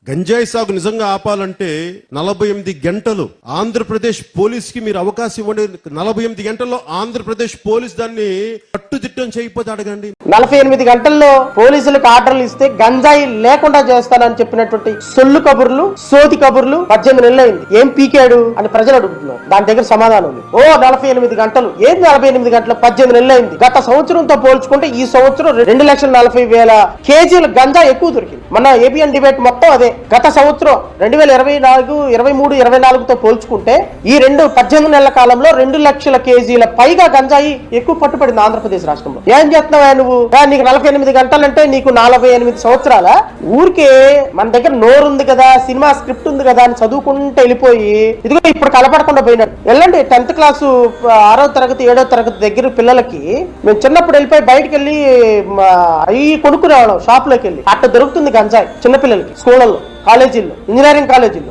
గంజాయి సాగు నిజంగా ఆపాలంటే 48 గంటలు ఆంధ్రప్రదేశ్ పోలీస్ కి మీరు అవకాశం ఇవ్వండి. 48 గంటల్లో ఆంధ్రప్రదేశ్ పోలీస్ దాన్ని కట్టుదిట్టం చేయకపోతే అడగండి. 48 గంటల్లో పోలీసులకు ఆర్డర్లు ఇస్తే గంజాయి లేకుండా చేస్తానని చెప్పినటువంటి సొల్లు కబుర్లు, సోతి కబుర్లు 18 నెలలు అయింది. ఏం పీకాడు అని ప్రజలు అడుగుతున్నారు. దాని దగ్గర సమాధానం ఉంది. 48 గంటలు ఏం 48 గంటలు 18 నెలలు అయింది. గత సంవత్సరంతో పోల్చుకుంటే ఈ సంవత్సరం 2,40,000 కేజీల గంజా ఎక్కువ దొరికింది. మన ఏబిఎన్ డిబేట్ మొత్తం అదే. గత సంవత్సరం 2024, 23, 24తో పోల్చుకుంటే ఈ 18 నెలల కాలంలో 2 లక్షల కేజీల పైగా గంజాయి ఎక్కువ పట్టుబడింది ఆంధ్రప్రదేశ్ రాష్ట్రంలో. ఏం చేస్తున్నావా నువ్వు? నీకు 48 గంటలంటే నీకు 48 సంవత్సరాల ఊరికే మన దగ్గర నోరు ఉంది కదా, సినిమా స్క్రిప్ట్ ఉంది కదా అని చదువుకుంటే వెళ్ళిపోయి ఇదిగో ఇప్పుడు కలపడకుండా పోయినాడు. వెళ్ళండి 10th క్లాసు 6వ తరగతి 7వ తరగతి దగ్గర పిల్లలకి మేము చిన్నప్పుడు వెళ్ళిపోయి బయటకు వెళ్ళి అవి కొనుక్కునేవాళ్ళం షాప్ లోకి వెళ్ళి. అట్లా దొరుకుతుంది గంజాయి చిన్నపిల్లలకి స్కూళ్ళల్లో, కాలేజీల్లో, ఇంజనీరింగ్ కాలేజీల్లో.